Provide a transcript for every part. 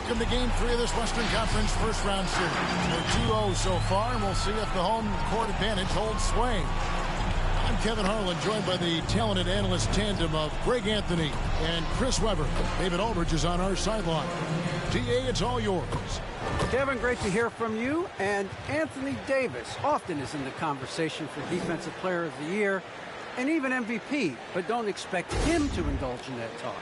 Welcome to Game 3 of this Western Conference first-round series. We're 2-0 so far, and we'll see if the home court advantage holds sway. I'm Kevin Harlan, joined by the talented analyst tandem of Greg Anthony and Chris Webber. David Aldridge is on our sideline. DA, it's all yours. Kevin, great to hear from you. And Anthony Davis often is in the conversation for Defensive Player of the Year and even MVP, but don't expect him to indulge in that talk.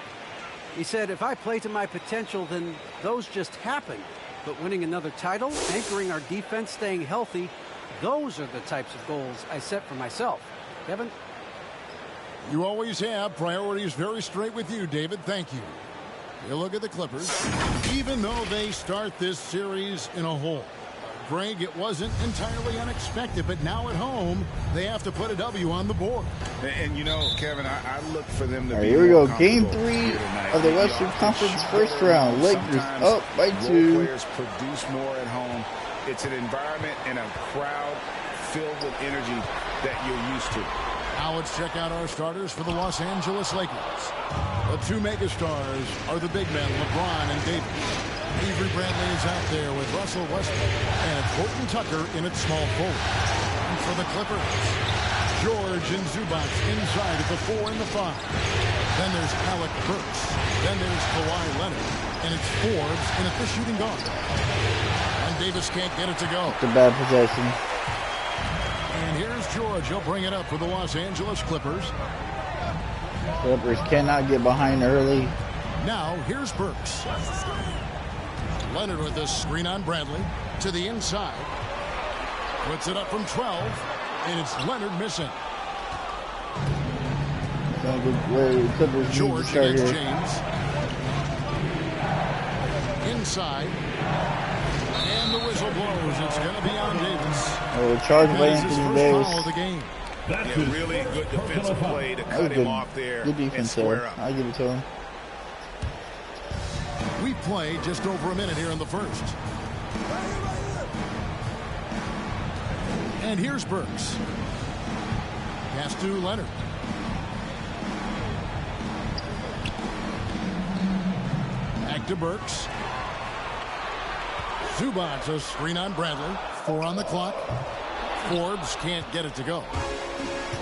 He said, if I play to my potential, then those just happen. But winning another title, anchoring our defense, staying healthy, those are the types of goals I set for myself. Kevin? You always have. Priorities very straight with you, David. Thank you. You look at the Clippers. Even though they start this series in a hole, Greg, it wasn't entirely unexpected, but now at home, they have to put a W on the board. And you know, Kevin, I look for them to be here we go. more Game 3 of the Western Conference first round. Lakers up by 2. Players produce more at home. It's an environment and a crowd filled with energy that you're used to. Now let's check out our starters for the Los Angeles Lakers. The two megastars are the big men, LeBron and Davis. Avery Bradley is out there with Russell Westbrook, and it's Horton Tucker in its small forward. And for the Clippers, George and Zubac inside at the 4 and the 5. Then there's Alec Burks. Then there's Kawhi Leonard, and it's Forbes in at the shooting guard. And Davis can't get it to go. It's a bad possession. And here's George. He'll bring it up for the Los Angeles Clippers. Clippers cannot get behind early. Now here's Burks. Leonard with a screen on Bradley to the inside. Puts it up from 12, and it's Leonard missing. George against James. Inside. And the whistle blows. It's going to be on Davis. Oh, charge by Anthony Davis. Foul of the game. Yeah, really good defensive play to cut him off there. Good defense there. I'll give it to him. We play just over a minute here in the first. And here's Burks. Pass to Leonard. Back to Burks. Zubac, a screen on Bradley. 4 on the clock. Forbes can't get it to go.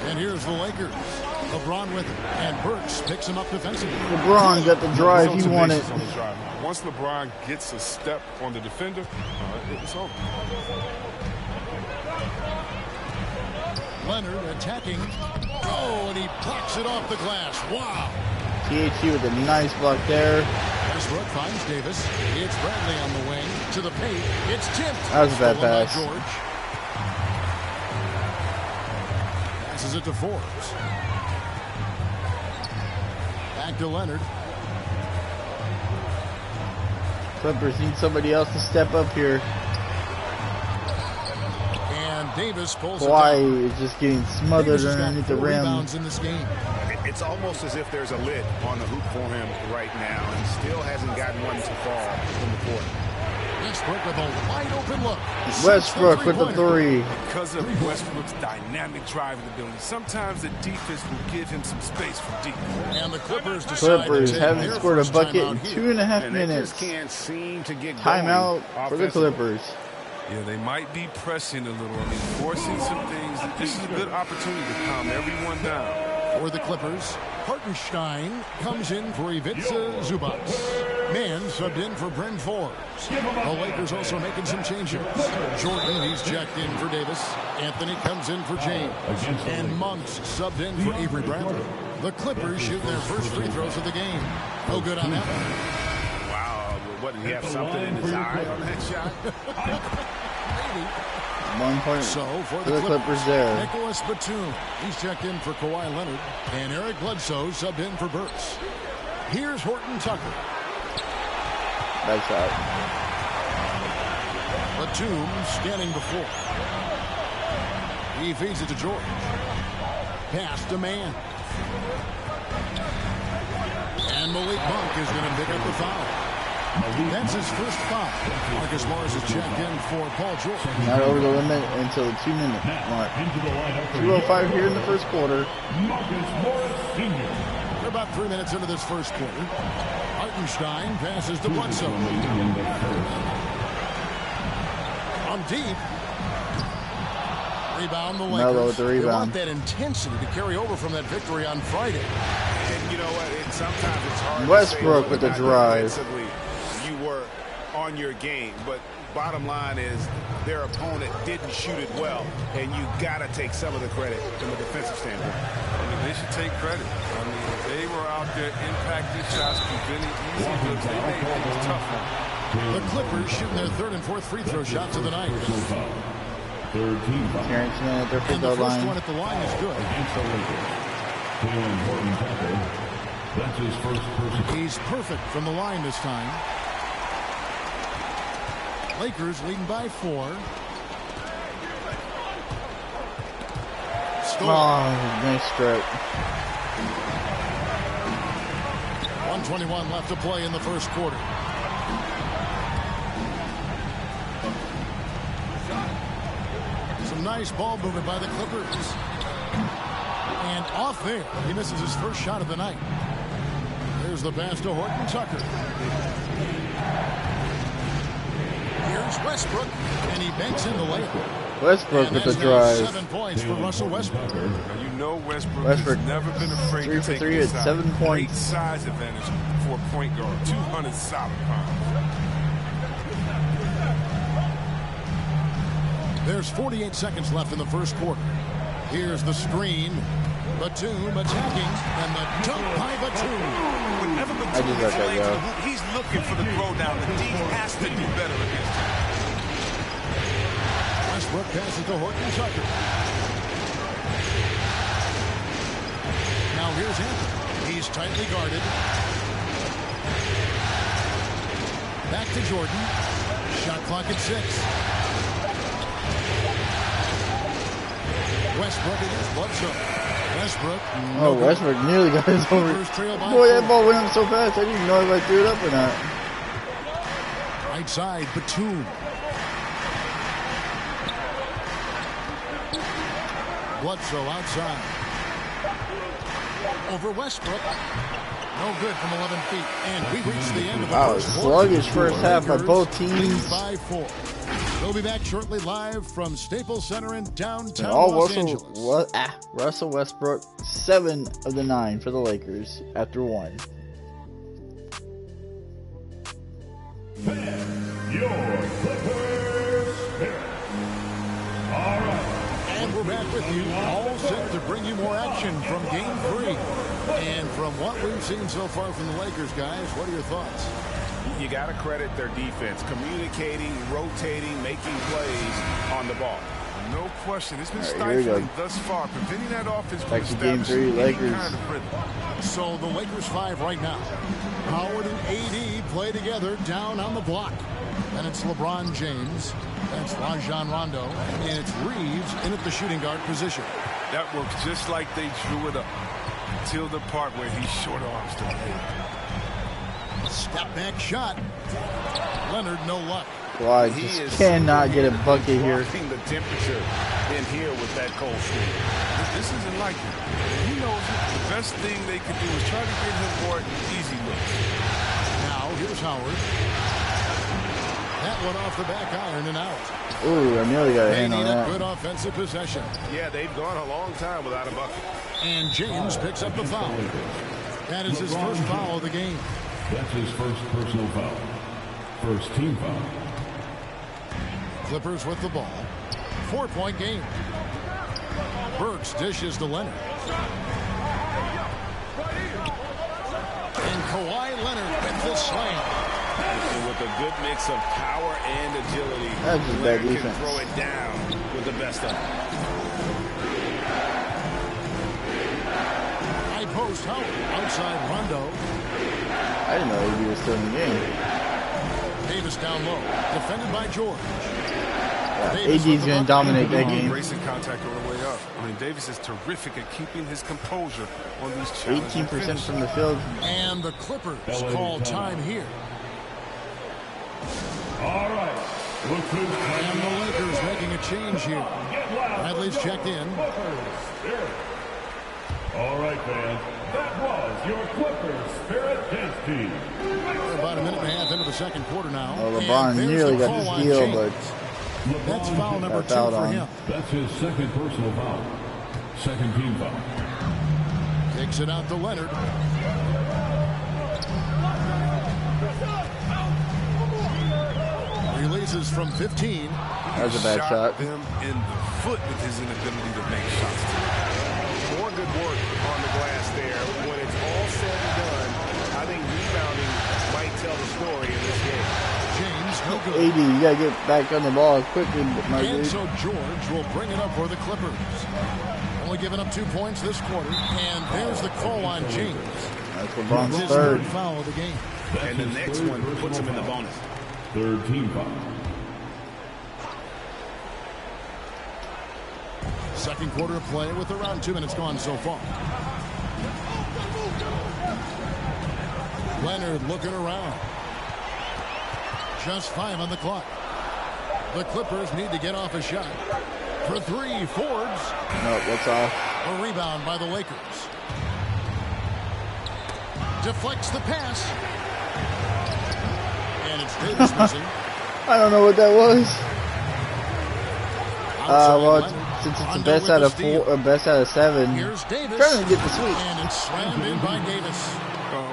And here's the Lakers. LeBron with it. And Burks picks him up defensively. LeBron got the drive he wanted. Once LeBron gets a step on the defender, it's over. Leonard attacking. Oh, and he blocks it off the glass. Wow. THC with a nice block there. Westbrook finds Davis. It's Bradley on the wing. To the paint. It's tipped. That was a bad pass. George. Passes it to Forbes. Back to Leonard. Clippers need somebody else to step up here. And Davis pulls Kawhi is just getting smothered underneath the rim. In this game. It's almost as if there's a lid on the hoop for him right now, and still hasn't gotten one to fall in the court. Westbrook with a wide open look. Westbrook with the 3. Because of Westbrook's dynamic drive in the building, sometimes the defense will give him some space from deep. And the Clippers haven't scored a bucket in 2.5 minutes. Can't seem to get timeout for the Clippers. Yeah, they might be pressing a little. I mean, forcing some things. This is a good opportunity to calm everyone down. For the Clippers, Hartenstein comes in for Ivica Zubac. Mann subbed in for Bryn Forbes. The Lakers also making some changes. Jordan, he's checked in for Davis. Anthony comes in for James. And Monks subbed in for Avery Bradley. The Clippers shoot their first free throws of the game. No good on that one. Wow, what, did he have something in his eye on that shot? Maybe. 1 point so for the Clippers there. Nicholas Batum, he's checked in for Kawhi Leonard. And Eric Bledsoe subbed in for Burks. Here's Horton Tucker. Bad shot. Batum scanning before. He feeds it to George. Pass to Mann. And Malik Monk is going to pick up the foul. That's his first foul. Marcus Morris is checked in for Paul George. Not over the limit until the 2-minute mark. 2:05 here in the first quarter. We're about 3 minutes into this first quarter. Hartenstein passes to Bledsoe. On deep. Rebound the Melo with Lakers. the They rebound. want that intensity to carry over from that victory on Friday. And you know what? Sometimes it's hard Westbrook to say with the whether drive. defensively you were on your game, but bottom line is their opponent didn't shoot it well, and you got to take some of the credit from a defensive standpoint. I mean, they should take credit. I mean, they were out there impacting shots, preventing easy looks. They made things tougher. The Clippers shooting their third and fourth free throw shots of the night. Third team foul. Terrence Mann at their free And the throw first line. one at the line is good. Against the Lakers. Jalen Horton Tucker. That's his first personal. He's perfect from the line this time. Lakers leading by 4. Oh, nice strip. 1:21 left to play in the first quarter. Some nice ball movement by the Clippers. And off there, he misses his first shot of the night. There's the pass to Horton Tucker. Here's Westbrook, and he banks in the layup. Westbrook And with the that's now drive. 7 points for Russell Westbrook. Now, you know Westbrook Westbrook, has never been afraid 3 to for take 3 this at side. 7 Great points. size advantage for a point guard. 200 solid pounds. There's 48 seconds left in the first quarter. Here's the screen. Batum attacking, and the dunk by Batum. Whenever I just Batum let is that laid to go. the hoop, he's looking for the throwdown. The D has to do better against him. Westbrook passes to Horton Tucker. Now here's Anthony. He's tightly guarded. Back to Jordan. Shot clock at 6. Westbrook against Bledsoe. Westbrook. Oh, Westbrook nearly got his over. Clippers trail by Boy, that 4. ball went up so fast. I didn't even know if I threw it up or not. Right side, Batum. Bledsoe outside. Over Westbrook. No good from 11 feet. And we reach the end of the Wow, first quarter. sluggish first half by both teams. Lead by 4. We'll be back shortly live from Staples Center in downtown All Los Angeles. Russell Westbrook, 7 of the 9 for the Lakers after 1. Your Clippers spirit. All right. And we're back with you, all set to bring you more action from Game 3. And from what we've seen so far from the Lakers, guys, what are your thoughts? You got to credit their defense, communicating, rotating, making plays on the ball. No question. It's been All right, here we go. stifling thus far, preventing that offense from Back to game 3, establishing any Lakers. kind of rhythm. So the Lakers 5 right now. Howard and AD play together down on the block. And it's LeBron James. That's Rajon Rondo. And it's Reeves in at the shooting guard position. That works just like they drew it up until the part where he short arms the head. Step back shot. Leonard, no luck. Well, I just cannot get a bucket here. Watching the temperature in here with that cold streak. This isn't like him. He knows it. The best thing they can do is try to get him more easy looks. Now, here's Howard. That one off the back iron and out. Ooh, I nearly got a They hand on need a that. good offensive possession. Yeah, they've gone a long time without a bucket. And James picks up the foul. That is his first foul of the game. That's his first personal foul. First team foul. Clippers with the ball. 4-point game. Burks dishes to Leonard. And Kawhi Leonard with the slam. And with a good mix of power and agility, That's just bad Leonard can defense. throw it down with the best of them. High post Howard. Outside Rondo. I didn't know he was still in the game. Davis down low. Defended by George. Yeah, Davis AD's with the going to bucket. dominate that game. Racing contact on the way up. I mean, Davis is terrific at keeping his composure on these challenging 18% finishes. from the field. And the Clippers call time here. All right. Look who's And the Lakers making a change here. Bradley's checked in. All right, fans. That was your Clippers Spirit Dance Team. We're about a minute and a half into the second quarter now. Oh, LeBron nearly got the steal, but that's foul number 2 for him. That's his second personal foul. Second team foul. Takes it out to Leonard. Releases from 15. that was a bad shot. Them in the foot with his inability to make shots. More good work on the glass there. When it's all said and done, I think rebounding might tell the story in this game. James, no good. AD, you gotta get back on the ball quickly, my And dude. so George will bring it up for the Clippers. Only giving up 2 points this quarter. And there's the call on James. That's LeBron's His third. third foul of the game. And the next one puts him in the bonus. Third team foul. Second quarter of play with around 2 minutes gone so far. Leonard looking around. Just 5 on the clock. The Clippers need to get off a shot. For 3, Forbes. No, that's off. A rebound by the Lakers. Deflects the pass. And it's Davis missing. I don't know what that was. Outside Well, Leonard. since it's the Rondo best with out the of steal. 4, or best out of 7, Here's Davis. trying to get the sweep. And it's slammed in by Davis.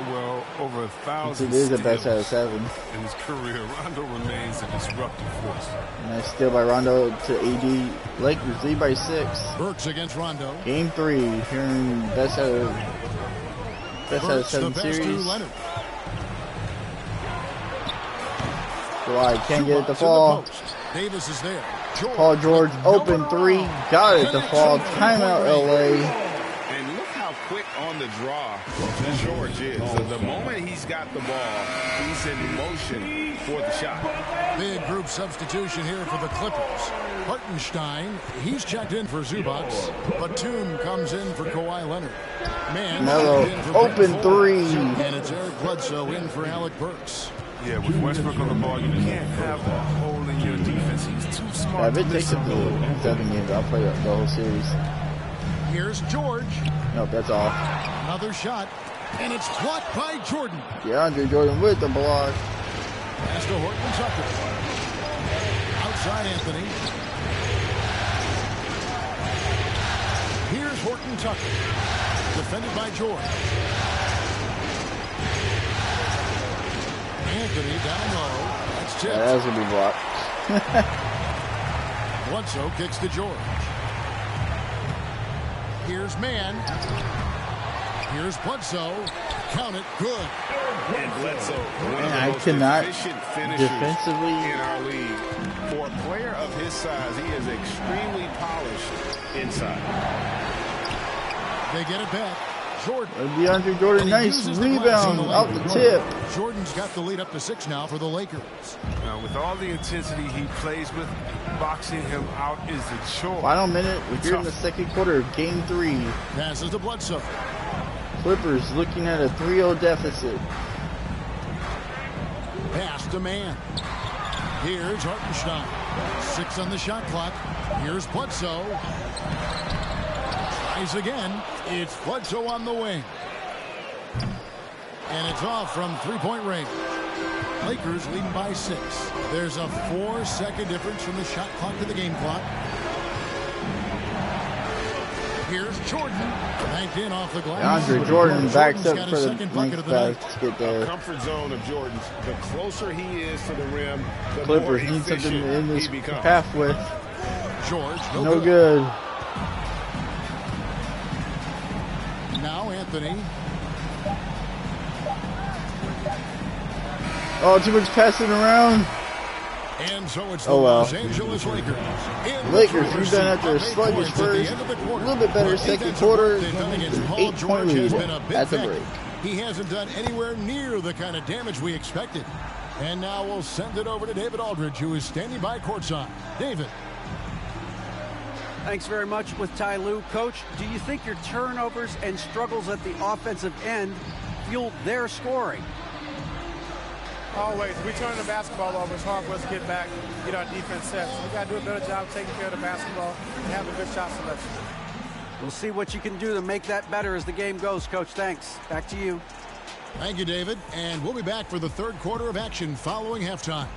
Well, over 1,000 It is the best out of steals 7. in his career. Rondo remains a disruptive force. Nice steal by Rondo to AD. Lakers lead by 6. Burks against Rondo. Game 3, here in best out of Burks 7 the pass to series. Leonard. Kawhi can't get it to To the fall. post. Davis is there. Paul George, open 3, got it to fall. Timeout, LA. And look how quick on the draw George is. The moment he's got the ball, he's in motion for the shot. Big group substitution here for the Clippers. Hartenstein, he's checked in for Zubac. Batum comes in for Kawhi Leonard. Man, Melo, checked in for open Brett 3. Ford. And it's Eric Bledsoe in for Alec Burks. Yeah, with Westbrook on the ball, you can't have a hole in your defense. He's too Yeah, smart if it takes up to 7 games, I'll play the whole series. Here's George. Nope, that's off. Another shot. And it's blocked by Jordan. DeAndre Jordan with the block. Pass to Horton Tucker. Outside Anthony. Here's Horton Tucker. Defended by George. Anthony down low. That's Yeah, tipped. that was going to be blocked. Bledsoe kicks to George. Here's Mann. Here's Bledsoe. Count it. Good. And Bledsoe, one of Man, the I most cannot efficient finishers defensively. in our league. For a player of his size, he is extremely polished inside. They get it back. Jordan. DeAndre Jordan, And he nice uses the glass on rebound the out the Lakers. tip. Jordan's got the lead up to 6 now for the Lakers. Now, with all the intensity he plays with, boxing him out is a chore. Final minute, we're here in the second quarter of Game 3. Passes to Bledsoe. Clippers looking at a 3-0 deficit. Pass to Mann. Here's Hartenstein. 6 on the shot clock. Here's Bledsoe. Tries again. It's Bledsoe on the wing. And it's off from 3-point range. Lakers leading by 6. There's a 4-second difference from the shot clock to the game clock. Here's Jordan. Banked in off the glass. DeAndre Jordan backs Jordan's up got for his the second bucket length of the night. basket there. Comfort zone of Jordan's. The closer he is to the rim, the Clippers more need something efficient in this he becomes. half with. George, No good. Now Anthony. Oh, too much passing around. And so it's the Oh, well. Los Angeles Lakers. In the Lakers driver's rebound seat after a of 8 sluggish points at the first. end of the A quarter. little bit better The second defensive quarter. work they've done against Paul 8-point George has lead been a bit at the effective. break. He hasn't done anywhere near the kind of damage we expected. And now we'll send it over to David Aldridge, who is standing by courtside. David. Thanks very much with Ty Lue. Coach, do you think your turnovers and struggles at the offensive end fueled their scoring? Always. We turn the basketball over. It's hard for us to get back, get our defense set. So we got to do a better job taking care of the basketball and having good shot selection. We'll see what you can do to make that better as the game goes, Coach. Thanks. Back to you. Thank you, David. And we'll be back for the third quarter of action following halftime.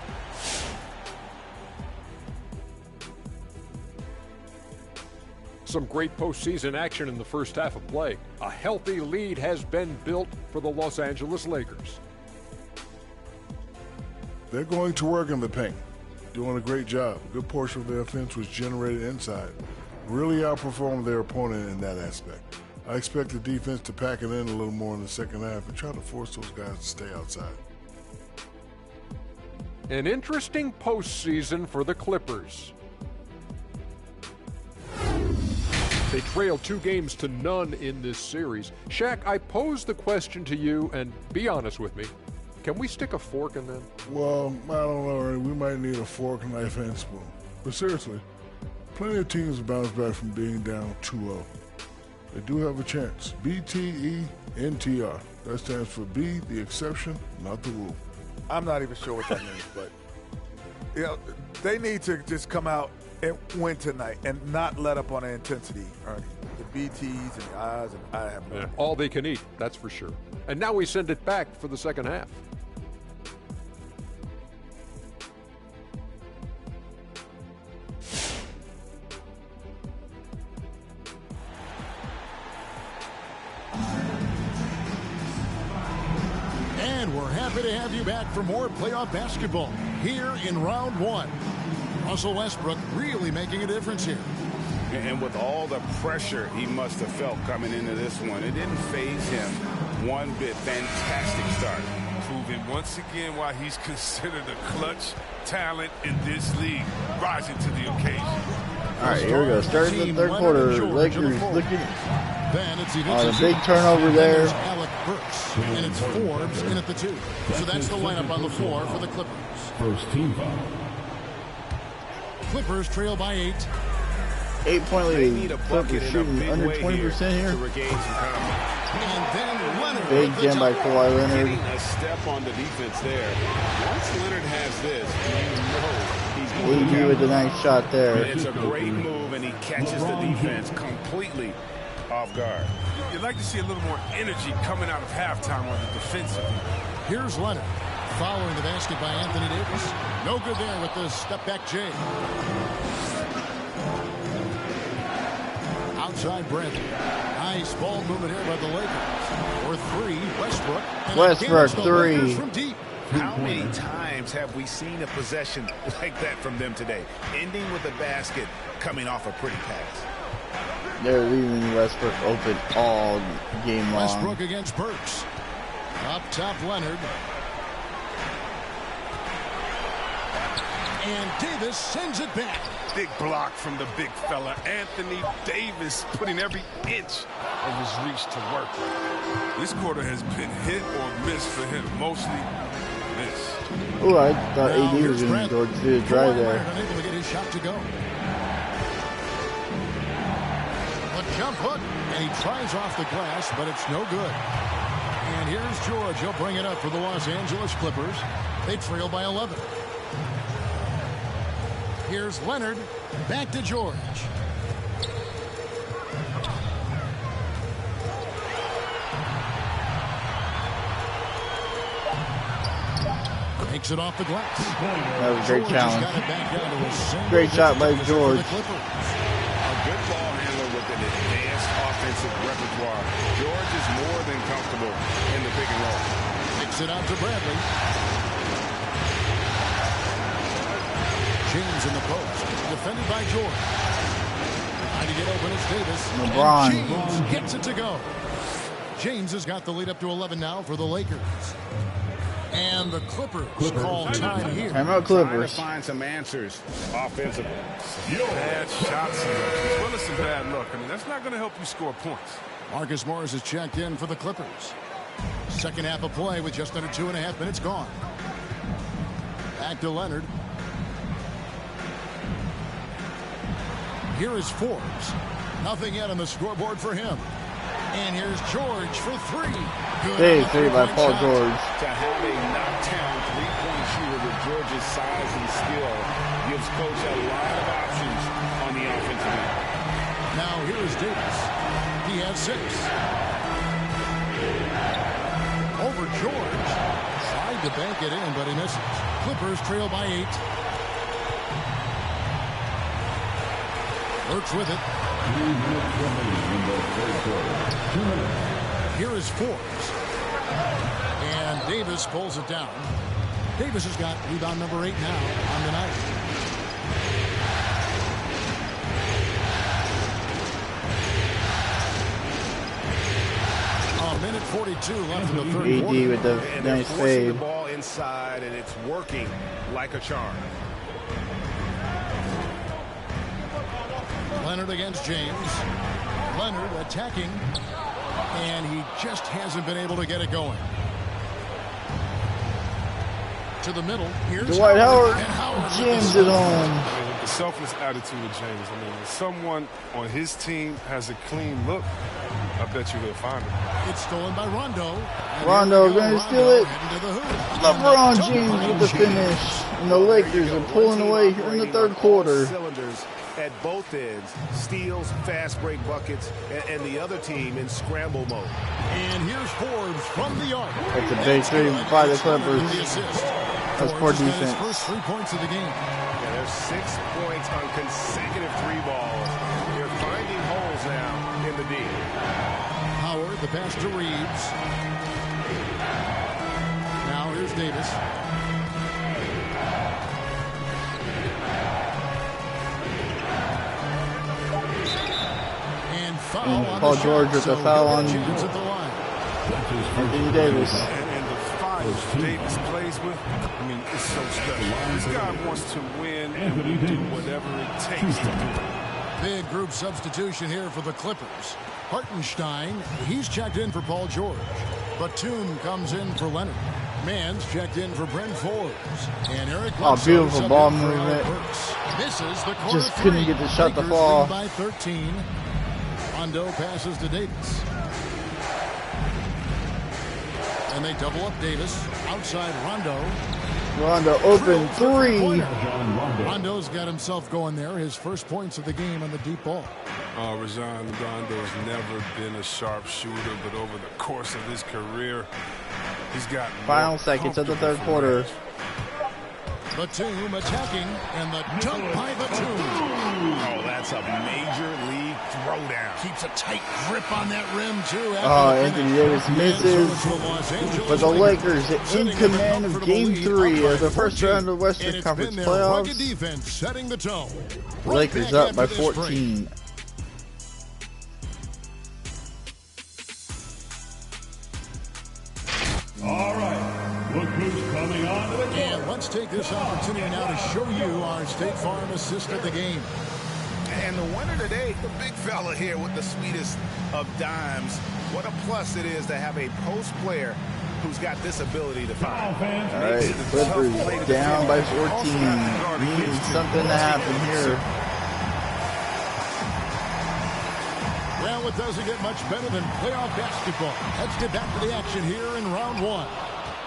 Some great postseason action in the first half of play. A healthy lead has been built for the Los Angeles Lakers. They're going to work in the paint, doing a great job. A good portion of their offense was generated inside. Really outperformed their opponent in that aspect. I expect the defense to pack it in a little more in the second half and try to force those guys to stay outside. An interesting postseason for the Clippers. They trail 2-0 in this series. Shaq, I pose the question to you, and be honest with me. Can we stick a fork in them? Well, I don't know, Ernie. We might need a fork, knife, and spoon. But seriously, plenty of teams bounce back from being down 2-0. They do have a chance. BTENTR. That stands for be the exception, not the rule. I'm not even sure what that means, but you know, they need to just come out and win tonight and not let up on the intensity, Ernie. The BTs and the I's, and I have no idea. All they can eat, that's for sure. And now we send it back for the second half. And we're happy to have you back for more playoff basketball here in round one. Russell Westbrook really making a difference here. And with all the pressure he must have felt coming into this one, it didn't faze him one bit. Fantastic start. Proving once again why he's considered a clutch talent in this league, rising to the occasion. All right, here we go. Starting the third quarter. Lakers looking. Then it's A big turnover there. Alec Burks, and it's Forbes in at the 2. So that's the lineup on the floor for the Clippers. First team foul. Clippers trail by 8. 8-point lead. Clippers shooting under 20% here. And then Leonard. Big jam by Kawhi Leonard. Getting a step on the defense there. Once Leonard has this, you know he's going AD with a nice shot there. It's a great move, and he catches the defense completely off guard. You'd like to see a little more energy coming out of halftime on the defensive. Here's Leonard. Following the basket by Anthony Davis. No good there with the step-back J. Outside Bradley. Nice ball movement here by the Lakers. For 3, Westbrook. Westbrook, 3. From deep. How many times have we seen a possession like that from them today? Ending with a basket, coming off a pretty pass. They're leaving Westbrook open all game long. Westbrook against Burks. Up top, Leonard. And Davis sends it back. Big block from the big fella. Anthony Davis putting every inch of his reach to work. This quarter has been hit or miss for him. Mostly miss. Oh, I thought AD was going to go to the drive there. Unable to get his shot to go. A jump hook, and he tries off the glass, but it's no good. And here's George. He'll bring it up for the Los Angeles Clippers. They trail by 11. Here's Leonard. Back to George. Takes it off the glass. That was a great challenge. Great shot by George. A good ball handler with an advanced offensive repertoire. George is more than comfortable in the pick and roll. Kicks it out to Bradley. James in the post. Defended by George. Trying to get open is Davis. LeBron. And James gets it to go. James has got the lead up to 11 now for the Lakers. And the Clippers call time here. Timeout Clippers. Trying to find some answers offensively. Bad shots as well as some bad luck. I mean, that's not going to help you score points. Marcus Morris is checked in for the Clippers. Second half of play with just under 2.5 minutes gone. Back to Leonard. Here is Forbes. Nothing yet on the scoreboard for him. And here's George for 3. Big 3 by Paul George. To have a knockdown three-point shooter with George's size and skill gives Coach a lot of options on the offensive end. Now here is Davis. He has 6. Over George. Tried to bank it in, but he misses. Clippers trail by 8. Works with it. Here is Forbes. And Davis pulls it down. Davis has got rebound number 8 now on the night. A minute 42 left in the third AD quarter. with the And nice they're forcing the fade. ball inside, and it's working like a charm. Leonard against James. Leonard attacking, and he just hasn't been able to get it going. To the middle. Here's Dwight Howard And Howard jams it home. The selfless attitude of James. I mean, if someone on his team has a clean look, I bet you he'll find it. It's stolen by Rondo. And Rondo here we go. gonna steal it. Heading to the hoop. LeBron And James with the James. finish. And the Lakers are pulling away here in the third quarter. Cylinders at both ends, steals, fast break buckets, and the other team in scramble mode. And here's Forbes from the arc. That's a big three by the Clippers. The assist. That's poor Forbes has got his defense. first 3 points of the game. Yeah, there's 6 points on consecutive 3 balls. They're finding holes now in the D. Howard, the pass to Reeves. Now here's Davis. And foul on Paul the George shot, with the so foul he'll on get a chance at the line. Anthony Davis. And the fire Davis plays with, I mean, it's so special. This guy wants to win and will do whatever it takes to do it. Big group substitution here for the Clippers. Hartenstein, he's checked in for Paul George. Batum comes in for Leonard. Mann's checked in for Brent Forbes. And Eric Bledsoe beautiful subbed ball in for Alec movement. Burks. Misses the corner Just couldn't three. get the shot to Lakers fall. lead by 13. Rondo passes to Davis. And they double up Davis. Outside Rondo. Rondo open three. Rondo's got himself going there. His first points of the game on the deep ball. Rajon Rondo's never been a sharp shooter, but over the course of his career, he's gotten Final more seconds of the comfortable third quarter. Batum attacking, and the dunk by Batum. Oh, that's a major league throwdown. Keeps a tight grip on that rim, too. Oh, Anthony Davis misses. But the Lakers in command of Game 3 of the first round of the Western Conference playoffs. Defense setting the tone. Lakers up by 14. All right. Look who's coming on to the court. And let's take this opportunity now to show you our State Farm assist of the game. And the winner today, the big fella here with the sweetest of dimes. What a plus it is to have a post player who's got this ability to find. All right, Clippers down by 14. Needing something to happen here. Well, it doesn't get much better than playoff basketball. Let's get back to the action here in round one.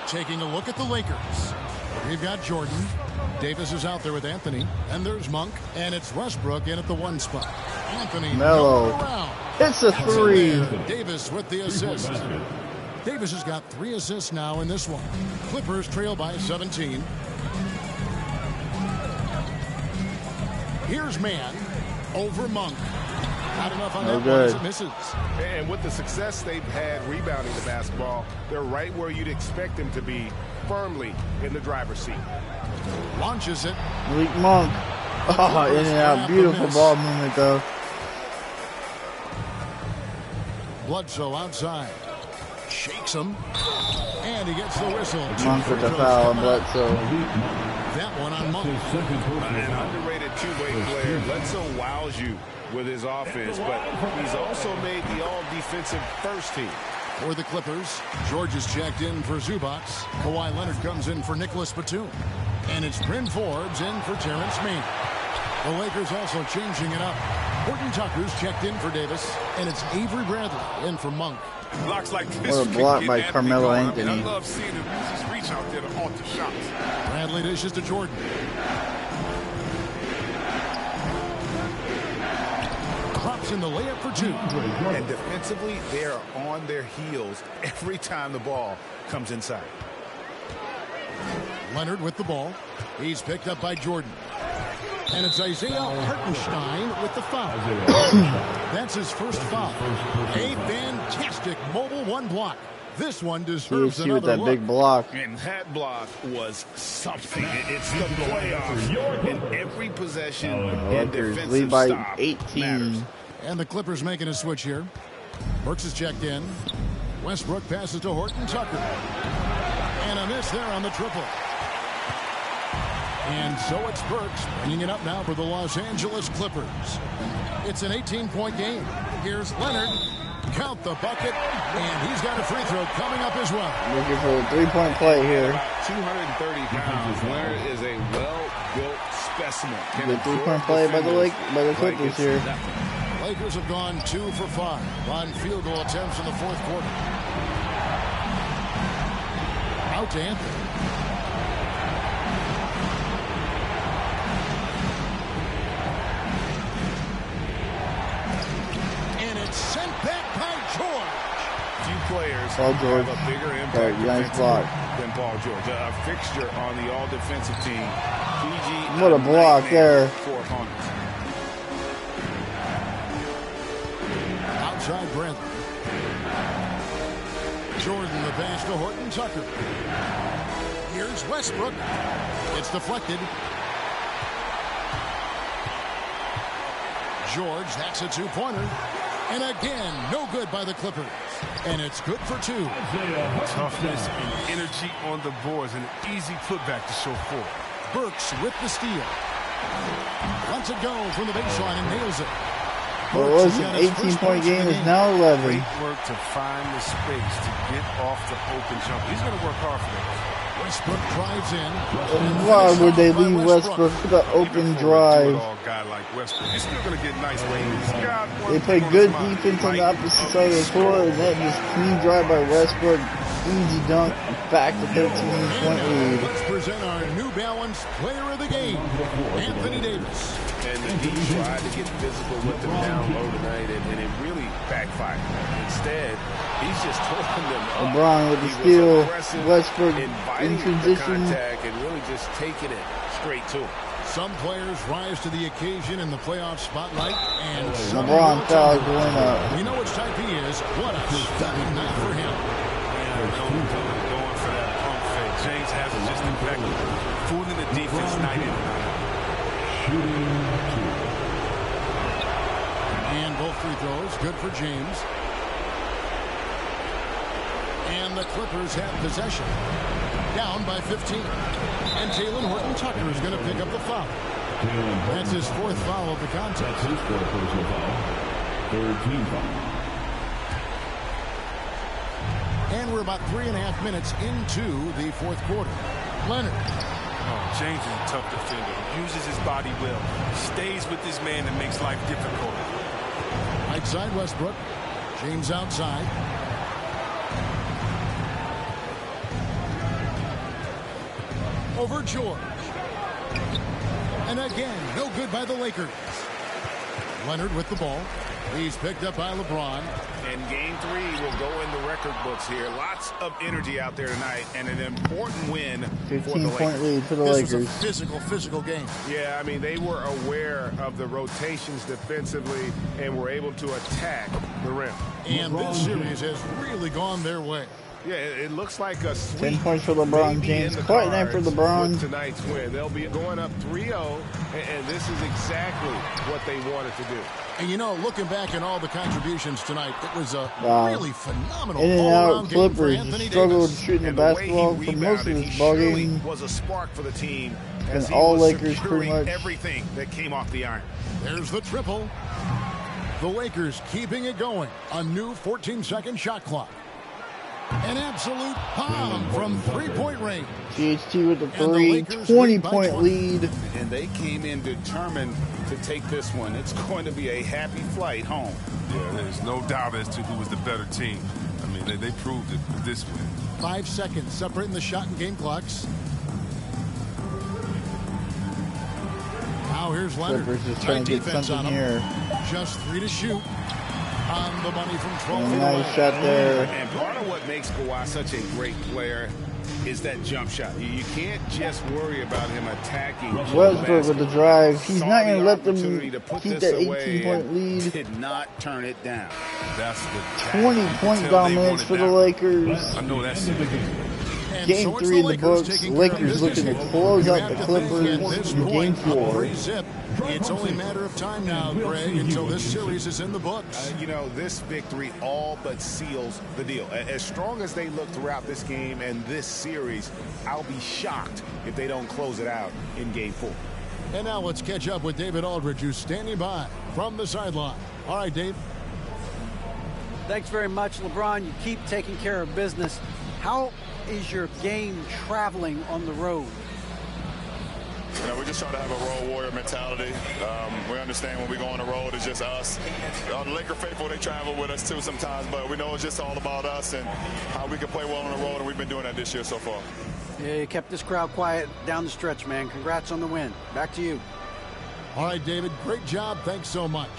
Taking a look at the Lakers. We've got Jordan. Davis is out there with Anthony. And there's Monk. And it's Westbrook in at the 1 spot. Anthony Melo. around. It's a three. Davis with the assist. Davis has got 3 assists now in this one. Clippers trail by 17. Here's Mann over Monk. Not enough on No that good. one as it misses. And with the success they've had rebounding the basketball, they're right where you'd expect them to be, firmly in the driver's seat. Launches it. Malik Monk. Oh, in and out. Beautiful ball movement, though. Bledsoe outside. Shakes him. And he gets the whistle. Monk with the foul on Bledsoe. That one on Monk. An underrated two-way player. Bledsoe wows you with his offense, but he's also made the all-defensive first team. For the Clippers, George is checked in for Zubac. Kawhi Leonard comes in for Nicholas Batum. And it's Bryn Forbes in for Terrence Mann. The Lakers also changing it up. Horton Tucker's checked in for Davis. And it's Avery Bradley in for Monk. Blocks like this. What a block by Carmelo Anthony. I love seeing him use his reach out there to alter shots. Bradley dishes to Jordan. Drops in the layup for 2. And defensively, they are on their heels every time the ball comes inside. Leonard with the ball. He's picked up by Jordan. And it's Isaiah Hartenstein with the foul. That's his first foul. A fantastic mobile one block. This one deserves with another that look. big block. And that block was something. It's the playoffs in every possession. And Lakers defensive lead by stop 18. matters. And the Clippers making a switch here. Burks is checked in. Westbrook passes to Horton Tucker. And a miss there on the triple. And so it's Burks bringing it up now for the Los Angeles Clippers. It's an 18-point game. Here's Leonard. Count the bucket. And he's got a free throw coming up as well. Looking for a three-point play here. 230 pounds. Leonard is a well-built specimen. The three-point play by the Clippers here. Lakers have gone 2 for 5 on field goal attempts in the fourth quarter. Out to Anthony. And it's sent back by George. Few players Paul George. have a bigger impact Nice block. than Paul George. A fixture on the all-defensive team. PG, What a block there. For opponents. Outside Bradley. Jordan the pass to Horton Tucker. Here's Westbrook. It's deflected. George, that's a two-pointer. And again, no good by the Clippers. And it's good for 2. Toughness and energy on the boards. An easy putback to show forward. Burks with the steal. Lets it go from the baseline and nails it. What was an 18-point game is now 11. Great work to find the space to get off the open jump. He's going to work hard for that. Westbrook drives in. And why would they leave Westbrook for the open drive? Guy like Westbrook, he's still going to get nice ratings. They play good defense on the opposite side of the court, and that just clean drive by Westbrook, easy dunk, back to 13-point lead. Let's present our New Balance player of the game, Anthony Davis. And he tried to get physical with them down low tonight, and it really backfired. Instead, he's just holding them up. LeBron with the steal. Westbrook in transition. Contact and really just taking it straight to him. Some players rise to the occasion in the playoff spotlight, and some LeBron foul going up. We know which type he is. What a stunning night for him. Going for that pump fake. James has it just impeccable. Fooling the defense night in and night out. And both free throws, good for James. And the Clippers have possession. Down by 15. And Jalen Horton Tucker is going to pick up the foul. That's his 4th foul of the contest. That's his 4th personal foul. 3rd team foul. And we're about 3.5 minutes into the 4th quarter. Leonard. Oh, James is a tough defender. He uses his body well. He stays with this man and makes life difficult. Right side Westbrook. James outside. Over George. And again, no good by the Lakers. Leonard with the ball. He's picked up by LeBron. And game 3 will go in the record books here. Lots of energy out there tonight, and an important win for the 15-point lead for the This Lakers. was a physical game. Yeah, I mean, they were aware of the rotations defensively and were able to attack the rim. And this series has really gone their way. Yeah, it looks like a sweep. 10 points for LeBron James. Quite night for LeBron. With tonight's win. They'll be going up 3-0, and this is exactly what they wanted to do. And you know, looking back at all the contributions tonight, it was a really phenomenal In and all-around out game for Clippers Anthony struggled Davis. shooting the And the way basketball he for most of rebounded, this he ball surely game. was a spark for the team And as he all was Lakers pretty securing much. everything that came off the iron. There's the triple. The Lakers keeping it going. A new 14-second shot clock. An absolute bomb from three-point range. GHT with the And the 3, Lakers lead by 20-point 20. lead. And they came in determined to take this one. It's going to be a happy flight home. Yeah, there's no doubt as to who was the better team. I mean, they proved it with this win. 5 seconds separating the shot and game clocks. Now here's Leonard. Clippers just trying to get something here. Just 3 to shoot. On the money from 12 feet Nice away. shot there. And part of what makes Kawhi such a great player is that jump shot. You can't just worry about him attacking. Westbrook with the drive. He's Saw not going to the let them opportunity to put keep this that away 18-point and lead. Did not turn it down. That's the 20-point dominance for the Lakers. I know that's it. And Game so it's 3 in the Lakers books. taking care of Lakers business looking to here. close You out have the to think Clippers at this in Game point, 4. free zip. It's only a matter of time now, Greg, until this series is in the books. You know, this victory all but seals the deal. As strong as they look throughout this game and this series, I'll be shocked if they don't close it out in Game 4. And now let's catch up with David Aldridge, who's standing by from the sideline. All right, Dave. Thanks very much, LeBron. You keep taking care of business. How is your game traveling on the road? You know, we just try to have a road warrior mentality. We understand when we go on the road, it's just us. The Laker faithful, they travel with us too sometimes, but we know it's just all about us and how we can play well on the road, and we've been doing that this year so far. Yeah, you kept this crowd quiet down the stretch, man. Congrats on the win. Back to you. All right, David, great job. Thanks so much.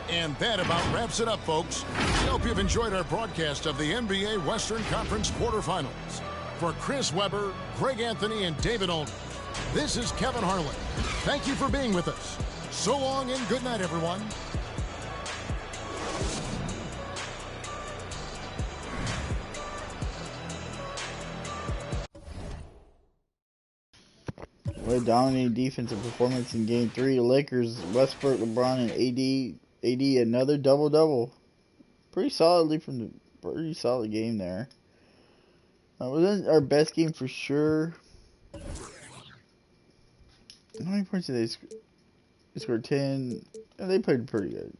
And that about wraps it up, folks. We hope you've enjoyed our broadcast of the NBA Western Conference quarterfinals. For Chris Webber, Greg Anthony, and David Aldridge, this is Kevin Harlan. Thank you for being with us. So long and good night, everyone. What a dominating defensive performance in Game 3. The Lakers, Westbrook, LeBron, and AD another double-double. Pretty solid game there. Wasn't our best game for sure. How many points did they score? They scored 10. They played pretty good.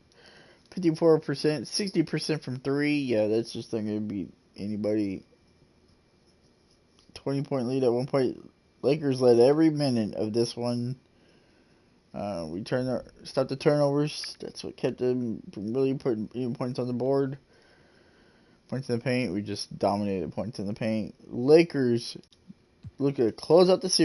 54%, 60% from 3. Yeah, that's just not going to beat anybody. 20-point lead at one point. Lakers led every minute of this one. We stopped the turnovers. That's what kept them from really putting points on the board. Points in the paint. We just dominated points in the paint. Lakers look to close out the series.